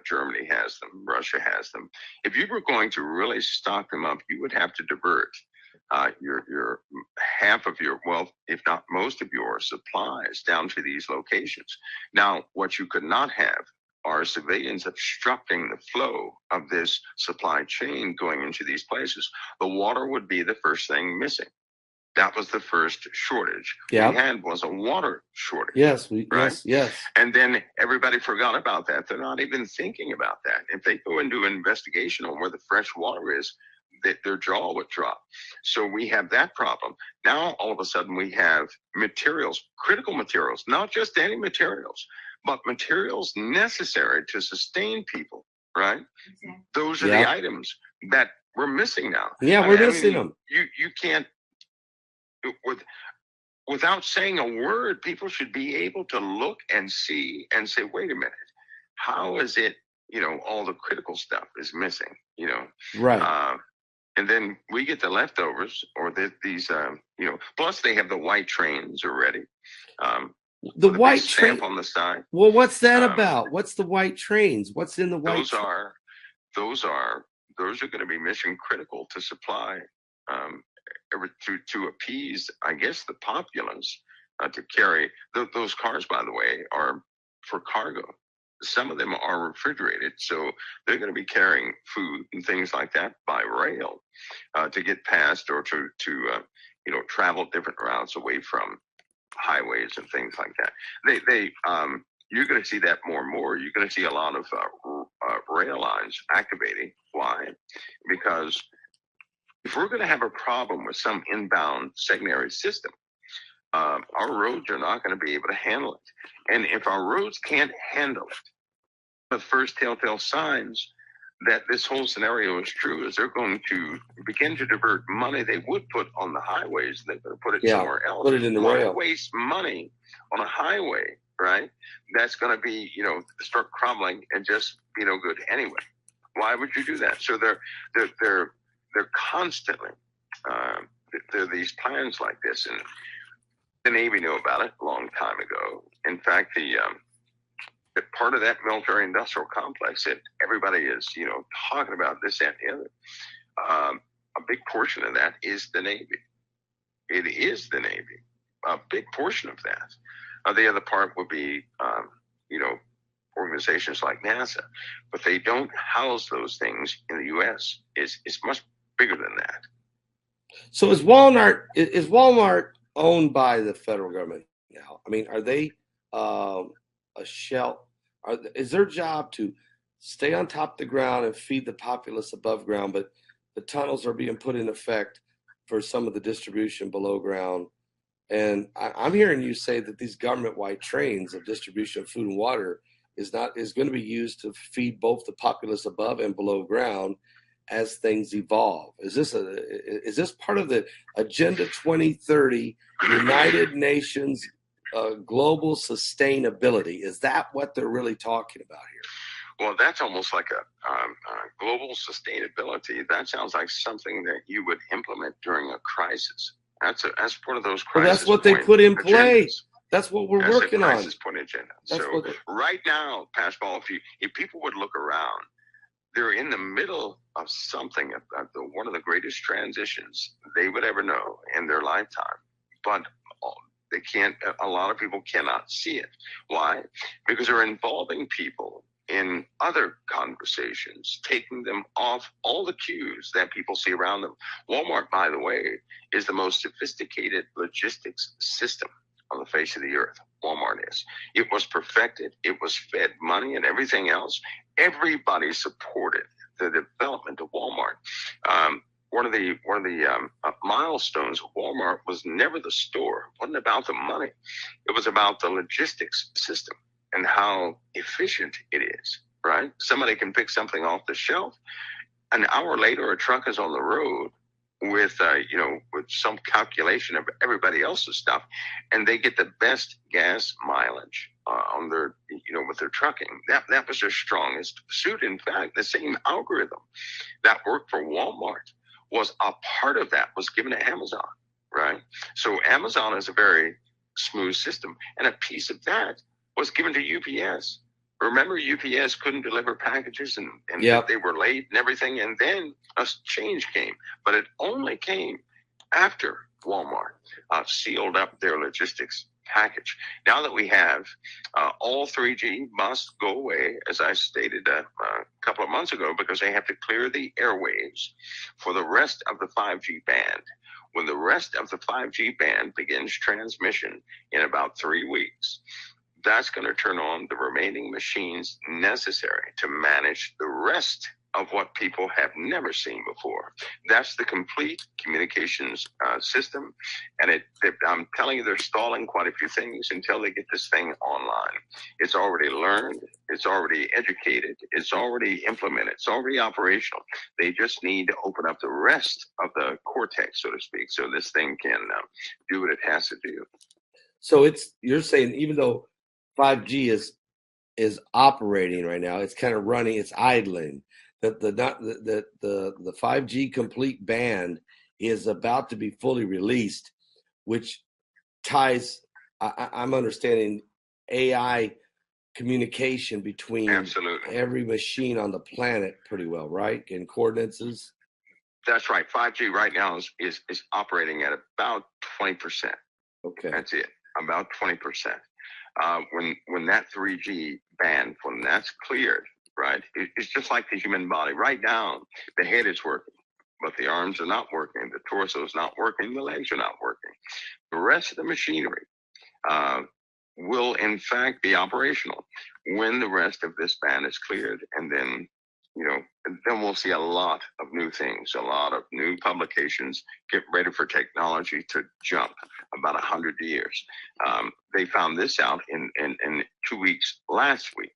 Germany has them, Russia has them. If you were going to really stock them up, you would have to divert your half of your wealth, if not most of your supplies, down to these locations. Now, what you could not have are civilians obstructing the flow of this supply chain going into these places. The water would be the first thing missing. That was the first shortage we had, was a water shortage. Yes, right? Yes. And then everybody forgot about that. They're not even thinking about that. If they go and do an investigation on where the fresh water is, their jaw would drop. So we have that problem. Now, all of a sudden, we have materials, critical materials, not just any materials, but materials necessary to sustain people, right? Exactly. Those are the items that we're missing now. Yeah, we're missing them. You can't, without saying a word, people should be able to look and see and say, wait a minute, how is it, all the critical stuff is missing, Right. And then we get the leftovers or these, plus they have the white trains already. The with a big white stamp train. on the side. Well, what's that Um, about? What's the white trains? What's in the white? those are going to be mission critical to supply, to appease, I guess, the populace, to carry those cars. By the way, are for cargo. Some of them are refrigerated, so they're going to be carrying food and things like that by rail, to get past or to travel different routes away from highways and things like that. You're going to see that more and more. You're going to see a lot of rail lines activating. Why? Because if we're going to have a problem with some inbound secondary system, our roads are not going to be able to handle it. And if our roads can't handle it, the first telltale signs that this whole scenario is true is they're going to begin to divert money they would put on the highways. They're going to put it somewhere else. Put it in the Why rail. waste money on a highway, right? That's going to be, start crumbling and just be no good anyway. Why would you do that? So they're constantly, there are these plans like this, and the Navy knew about it a long time ago. In fact, the part of that military-industrial complex that everybody is, talking about this, that, and the other, a big portion of that is the Navy. It is the Navy. A big portion of that. The other part would be, organizations like NASA, but they don't house those things in the U.S. It's much bigger than that. So is Walmart owned by the federal government now? I mean, are they a shell? Is their job to stay on top of the ground and feed the populace above ground, but the tunnels are being put in effect for some of the distribution below ground? And I'm hearing you say that these government-wide trains of distribution of food and water is going to be used to feed both the populace above and below ground as things evolve. Is this part of the Agenda 2030 United Nations global sustainability? Is that what they're really talking about here? Well, that's almost like a global sustainability. That sounds like something that you would implement during a crisis. That's part of those crisis. Well, that's what they put in place. That's what we're working on. Crisis point agenda. So right now, Pascal, if people would look around, they're in the middle of something, one of the greatest transitions they would ever know in their lifetime. But they can't. A lot of people cannot see it. Why? Because they're involving people in other conversations, taking them off all the cues that people see around them. Walmart, by the way, is the most sophisticated logistics system on the face of the earth. Walmart is. It was perfected. It was fed money and everything else. Everybody supported the development of Walmart. One of the milestones of Walmart was never the store. It wasn't about the money. It was about the logistics system and how efficient it is, right? Somebody can pick something off the shelf. An hour later, a truck is on the road with some calculation of everybody else's stuff, and they get the best gas mileage on their, with their trucking. That was their strongest suit. In fact, the same algorithm that worked for Walmart was a part of that was given to Amazon, right? So Amazon is a very smooth system, and a piece of that was given to UPS. Remember, UPS couldn't deliver packages and Yep. They were late and everything. And then a change came, but it only came after Walmart sealed up their logistics package. Now that we have all 3G must go away, as I stated a couple of months ago, because they have to clear the airwaves for the rest of the 5G band. When the rest of the 5G band begins transmission in about 3 weeks, that's going to turn on the remaining machines necessary to manage the rest of what people have never seen before. That's the complete communications system. And I'm telling you, they're stalling quite a few things until they get this thing online. It's already learned. It's already educated. It's already implemented. It's already operational. They just need to open up the rest of the cortex, so to speak, so this thing can do what it has to do. So you're saying even though 5G is operating right now, it's kind of running, it's idling. That the 5G complete band is about to be fully released, which ties. I'm understanding AI communication between Absolutely every machine on the planet pretty well, right? And coordinates. That's right. 5G right now is operating at about 20%. Okay, that's it. About 20%. When that 3G band, when that's cleared, right, it's just like the human body. Right now, the head is working, but the arms are not working, the torso is not working, the legs are not working. The rest of the machinery will, in fact, be operational when the rest of this band is cleared. And then, then we'll see a lot of new things, a lot of new publications. Get ready for technology to jump about 100 years. They found this out in 2 weeks last week.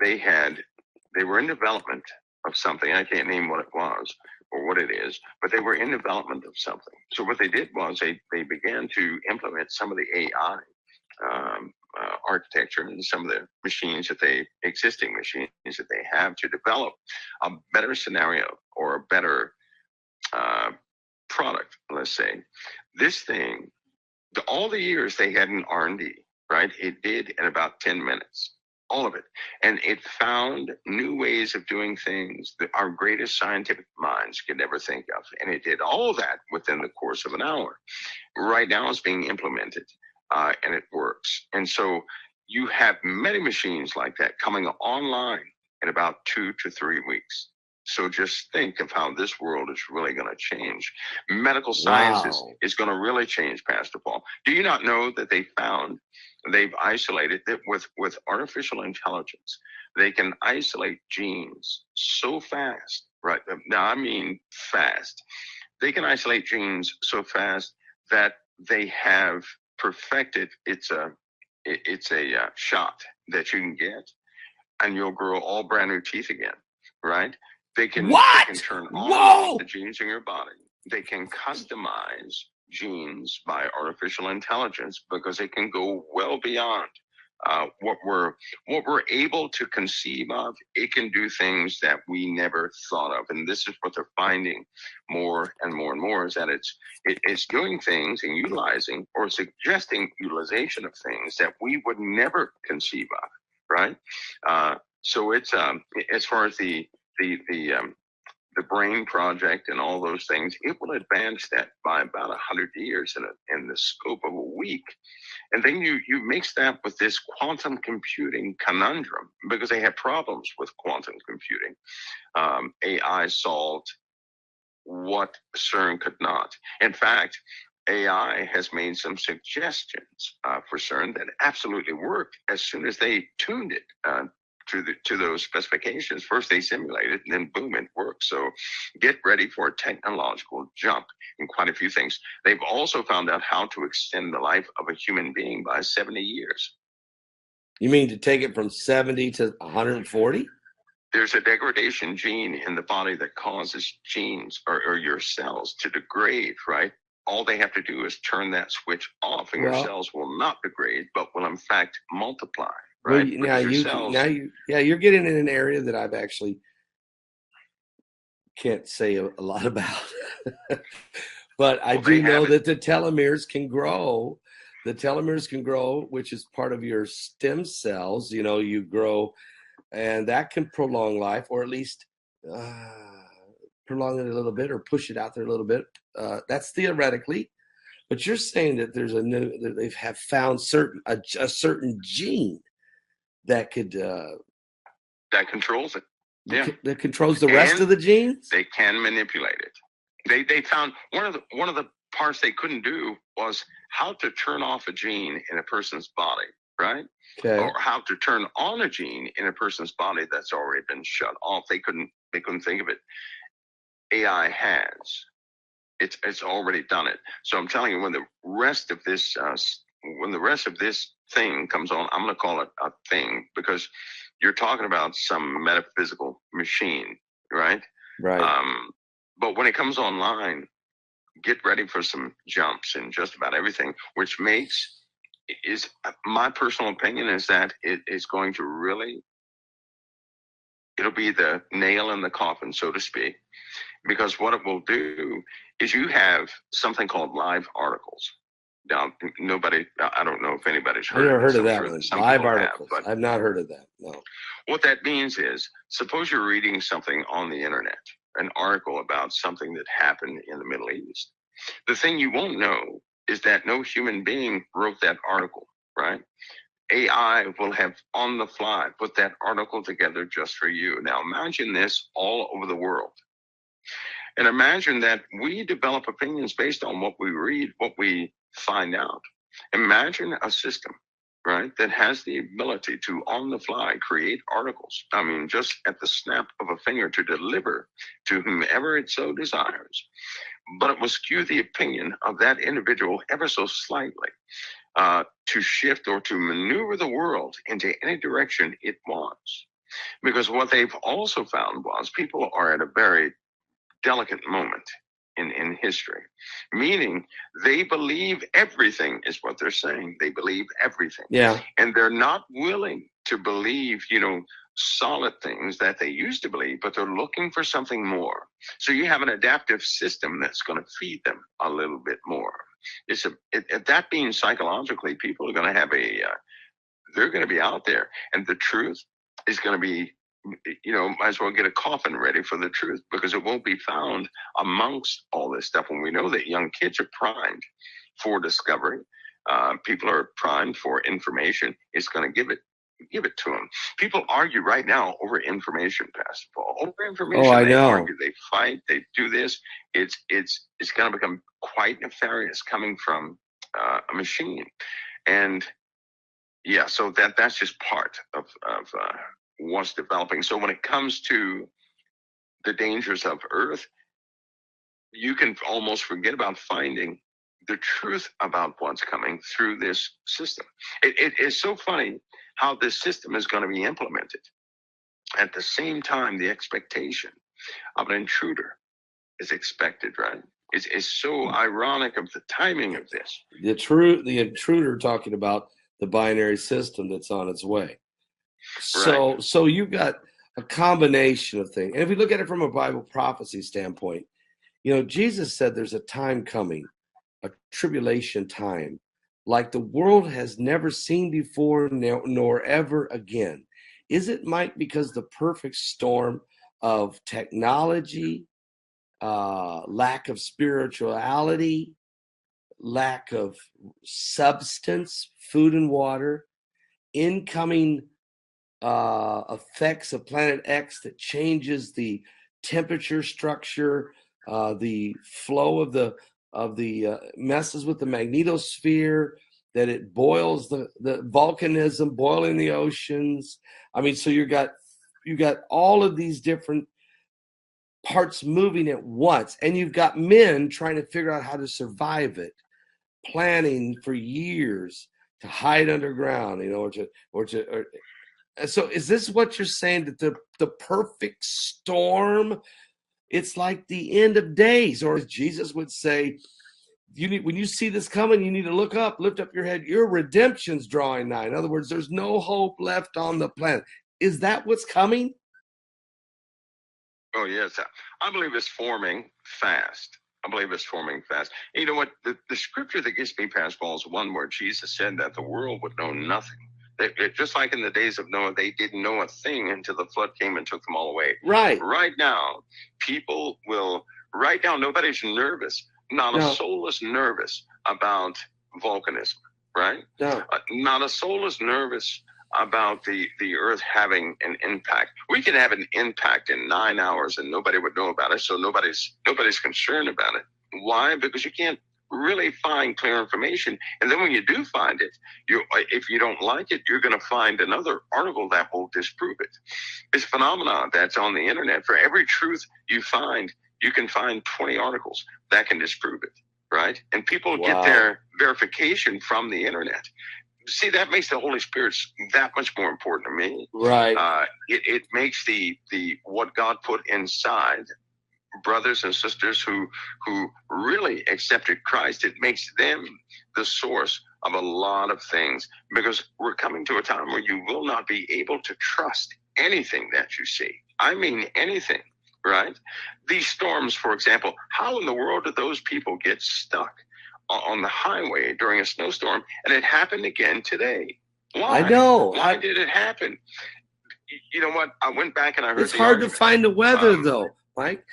They were in development of something. I can't name what it was or what it is, but they were in development of something. So what they did was they began to implement some of the AI architecture and some of the existing machines that they have to develop a better scenario or a better product. Let's say this thing, all the years they had in R&D, right? It did in about 10 minutes, all of it. And it found new ways of doing things that our greatest scientific minds could never think of. And it did all that within the course of an hour. Right now it's being implemented and it works. And so you have many machines like that coming online in about 2 to 3 weeks. So just think of how this world is really going to change. Medical science is going to really change, Pastor Paul. Do you not know that they've isolated that with artificial intelligence, they can isolate genes so fast, right? Now, I mean fast. They can isolate genes so fast that they have perfected it's a shot that you can get and you'll grow all brand new teeth again, right? They can turn on and off the genes in your body. They can customize genes by artificial intelligence because it can go well beyond what we're able to conceive of. It can do things that we never thought of, and this is what they're finding more and more and more, is that it's doing things and utilizing or suggesting utilization of things that we would never conceive of, right? So it's as far as the brain project and all those things, it will advance that by about 100 years in the scope of a week. And then you mix that with this quantum computing conundrum, because they have problems with quantum computing. AI solved what CERN could not. In fact, AI has made some suggestions for CERN that absolutely worked as soon as they tuned it to those specifications. First they simulate it, and then boom, it works. So get ready for a technological jump in quite a few things. They've also found out how to extend the life of a human being by 70 years. You mean to take it from 70 to 140? There's a degradation gene in the body that causes genes or your cells to degrade, right? All they have to do is turn that switch off, and your cells will not degrade, but will in fact multiply. Right. Well, you're getting in an area that I've actually can't say a lot about, but I do know that the telomeres can grow. The telomeres can grow, which is part of your stem cells. You grow, and that can prolong life, or at least prolong it a little bit, or push it out there a little bit. That's theoretically, but you're saying that they have found a certain gene that could that controls it. Yeah, that controls the rest of the genes. They can manipulate it. They found one of the parts they couldn't do was how to turn off a gene in a person's body, right? Okay. Or how to turn on a gene in a person's body that's already been shut off. They couldn't think of it. AI has. It's already done it. So I'm telling you, when the rest of this thing comes on, I'm going to call it a thing, because you're talking about some metaphysical machine, right? Right. But when it comes online, get ready for some jumps in just about everything, which is my personal opinion is that it is going to really, it'll be the nail in the coffin, so to speak, because what it will do is you have something called live articles. Now, I don't know if anybody's I heard never of heard this. of I'm that sure one. that some Live people articles. have, but I've not heard of that. No. what that means is, suppose you're reading something on the internet, an article about something that happened in the Middle East. The thing you won't know is that no human being wrote that article, right? AI will have on the fly put that article together just for you. Now imagine this all over the world. And imagine that we develop opinions based on what we read, what we find out. Imagine a system, right, that has the ability to, on the fly, create articles. I mean, just at the snap of a finger, to deliver to whomever it so desires. But it will skew the opinion of that individual ever so slightly, to shift or to maneuver the world into any direction it wants. Because what they've also found was people are at a very delicate moment in history, meaning they believe everything is what they're saying. They believe everything. Yeah. And they're not willing to believe, solid things that they used to believe, but they're looking for something more. So you have an adaptive system that's going to feed them a little bit more. That being psychologically, people are going to have they're going to be out there, and the truth is going to be, might as well get a coffin ready for the truth, because it won't be found amongst all this stuff. When we know that young kids are primed for discovery, people are primed for information, it's going to give it to them. People argue right now over information, Pastor Paul. Over information, Oh, I they know. argue, they fight, they do this. It's going to become quite nefarious coming from a machine, and yeah, so that's just part of what's developing. So when it comes to the dangers of Earth, you can almost forget about finding the truth about what's coming through this system. It is so funny how this system is going to be implemented. At the same time, the expectation of an intruder is expected, right? It's so ironic of the timing of this. The intruder talking about the binary system that's on its way. So you've got a combination of things. And if we look at it from a Bible prophecy standpoint, Jesus said there's a time coming, a tribulation time, like the world has never seen before, nor ever again. Is it, Mike, because the perfect storm of technology, lack of spirituality, lack of substance, food and water, incoming effects of Planet X that changes the temperature structure, the flow of the messes with the magnetosphere, that it boils the volcanism, boiling the oceans. I mean, so you got all of these different parts moving at once, and you've got men trying to figure out how to survive it, planning for years to hide underground, so is this what you're saying, that the perfect storm, it's like the end of days? Or as Jesus would say, when you see this coming, you need to look up, lift up your head, your redemption's drawing nigh. In other words, there's no hope left on the planet. Is that what's coming? Oh, yes. I believe it's forming fast. And you know what? The scripture that gets me past Paul is one where Jesus said that the world would know nothing. Just like in the days of Noah, they didn't know a thing until the flood came and took them all away. Right. Right now, nobody's nervous. Not a soul is nervous about volcanism, right? No. Not a soul is nervous about the earth having an impact. We can have an impact in 9 hours and nobody would know about it, so nobody's concerned about it. Why? Because you can't really find clear information. And then when you do find it, if you don't like it, you're going to find another article that will disprove it. It's a phenomenon that's on the internet. For every truth you find, you can find 20 articles that can disprove it, right? And people get their verification from the internet. See, that makes the Holy Spirit that much more important to me. Right. It makes the what God put inside brothers and sisters who really accepted Christ, it makes them the source of a lot of things, because we're coming to a time where you will not be able to trust anything that you see. I mean anything, right? These storms, for example, how in the world did those people get stuck on the highway during a snowstorm? And it happened again today. Why? I know. Why did it happen? You know what? I went back and I heard it's hard to find the weather, though, Mike.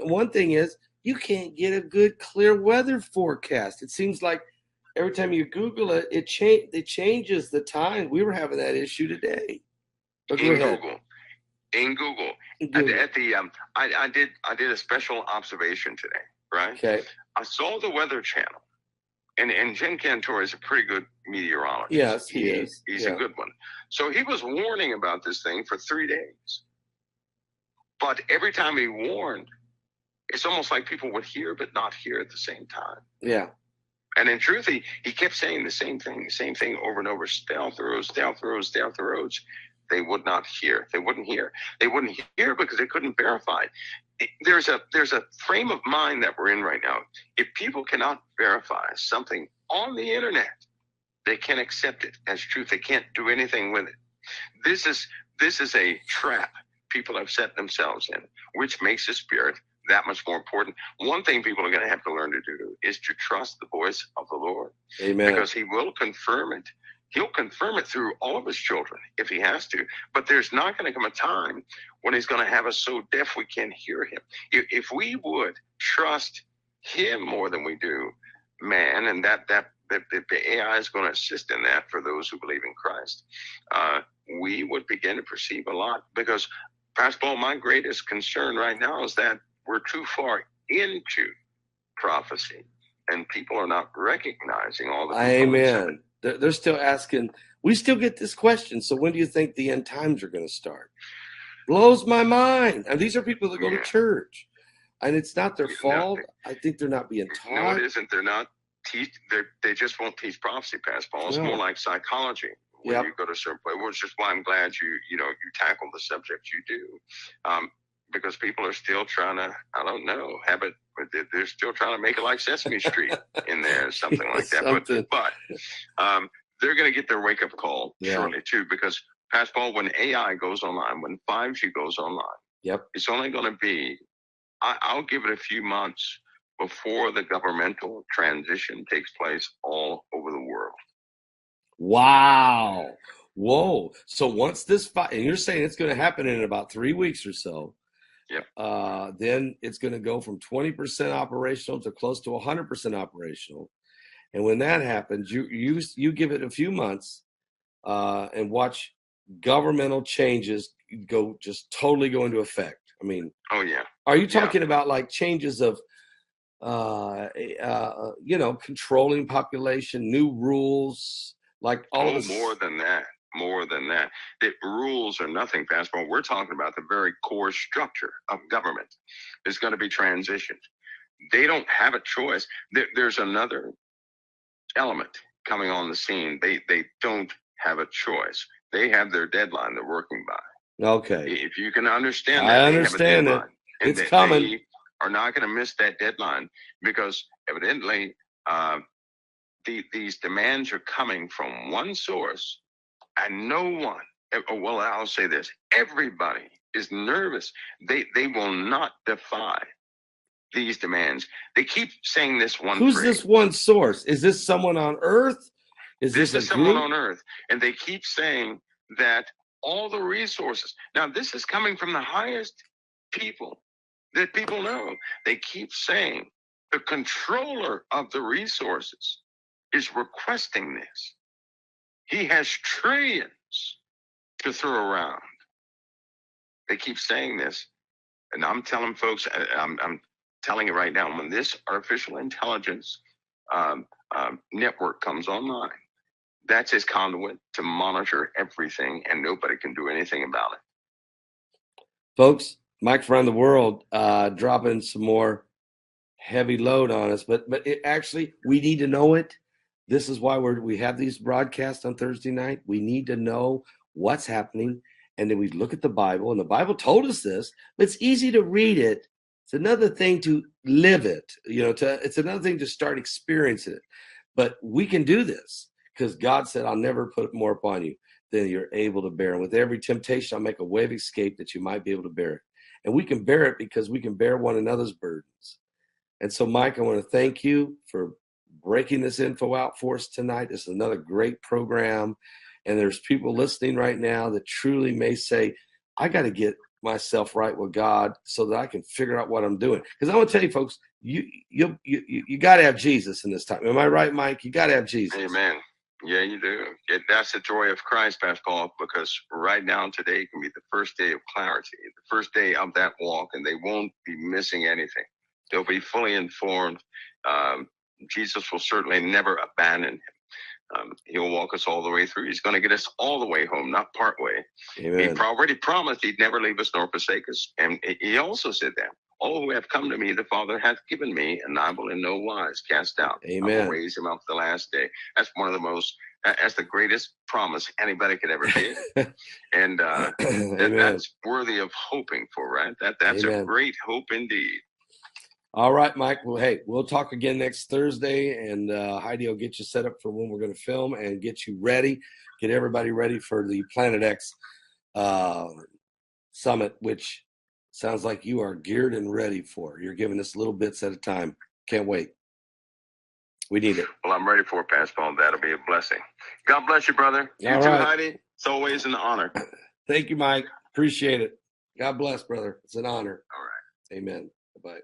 One thing is you can't get a good, clear weather forecast. It seems like every time you Google it, it changes the time. We were having that issue today. But go ahead. In Google. I did a special observation today, right? Okay. I saw the Weather Channel, and Jen Cantor is a pretty good meteorologist. Yes, he is. He's a good one. So he was warning about this thing for 3 days. But every time he warned, it's almost like people would hear but not hear at the same time. Yeah. And in truth, he kept saying the same thing over and over. Stay off the roads, stay off the roads, stay off the roads. They would not hear. They wouldn't hear. They wouldn't hear because they couldn't verify. There's a frame of mind that we're in right now. If people cannot verify something on the internet, they can't accept it as truth. They can't do anything with it. This is a trap people have set themselves in, which makes the Spirit that much more important. One thing people are going to have to learn to do is to trust the voice of the Lord. Amen. Because he will confirm it. He'll confirm it through all of his children if he has to. But there's not going to come a time when he's going to have us so deaf we can't hear him. If we would trust him more than we do man, and that the AI is going to assist in that for those who believe in Christ, we would begin to perceive a lot. Because, Pastor Paul, my greatest concern right now is that we're too far into prophecy, and people are not recognizing all the Amen. They're still asking. We still get this question. So when do you think the end times are going to start? Blows my mind. And these are people that go to church, and it's not their fault. I think they're not being taught. No, it isn't. They're not teach. They just won't teach prophecy, Pastor Paul. It's more like psychology. When you go to a certain place, which is why I'm glad you tackle the subject you do, because people are still trying to, I don't know, have it. They're still trying to make it like Sesame Street in there, something like that. But they're going to get their wake up call shortly too, because Pastor Paul, when AI goes online, when 5G goes online, it's only going to be, I'll give it a few months before the governmental transition takes place all over the world. Wow. Whoa. So once this, and you're saying it's going to happen in about 3 weeks or so. Then it's going to go from 20% operational to close to 100% operational. And when that happens, you give it a few months and watch governmental changes totally go into effect. I mean, are you talking about like changes of controlling population, new rules, like all more than that. More than that. The rules are nothing, Pastor. We're talking about the very core structure of government is going to be transitioned. They don't have a choice. There's another element coming on the scene. They don't have a choice. They have their deadline they're working by. Okay. If you can understand that, I understand it. It's coming. They are not going to miss that deadline because evidently these demands are coming from one source. And no one, well, I'll say this, everybody is nervous. They will not defy these demands. They keep saying this one Who's phrase. This one source? Is this someone on earth? This is someone on earth. And they keep saying that all the resources, now this is coming from the highest people that people know. They keep saying the controller of the resources is requesting this. He has trillions to throw around. They keep saying this. And I'm telling folks, I'm telling you right now, when this artificial intelligence network comes online. That's his conduit to monitor everything, and nobody can do anything about it. Folks, Mike around the world dropping some more heavy load on us, but it actually, we need to know it. This is why we have these broadcasts on Thursday night. We need to know what's happening, and then we look at the Bible, and the Bible told us this, but it's easy to read it. It's another thing to live it, it's another thing to start experiencing it. But we can do this because God said, I'll never put more upon you than you're able to bear. And with every temptation, I'll make a way of escape that you might be able to bear it. And we can bear it because we can bear one another's burdens. And so, Mike, I want to thank you for breaking this info out for us tonight. This is another great program. And there's people listening right now that truly may say, I got to get myself right with God so that I can figure out what I'm doing. Because I want to tell you, folks, you got to have Jesus in this time. Am I right, Mike? You got to have Jesus. Amen. Yeah, you do. That's the joy of Christ, Pastor Paul, because right now today can be the first day of clarity, the first day of that walk, and they won't be missing anything. They'll be fully informed. Jesus will certainly never abandon him. He'll walk us all the way through. He's going to get us all the way home, not part way. Amen. He already promised he'd never leave us nor forsake us. And he also said that all who have come to me, the Father hath given me, and I will in no wise cast out. Amen. I will raise him up the last day. That's one of the most, that's the greatest promise anybody could ever give. And that's worthy of hoping for, right? That's Amen. A great hope indeed. All right, Mike. Well, hey, we'll talk again next Thursday, and Heidi will get you set up for when we're going to film and get you ready, get everybody ready for the Planet X summit, which sounds like you are geared and ready for. You're giving us little bits at a time. Can't wait. We need it. Well, I'm ready for it, Pastor Paul. That'll be a blessing. God bless you, brother. You All too, right. Heidi. It's always an honor. Thank you, Mike. Appreciate it. God bless, brother. It's an honor. All right. Amen. Bye-bye.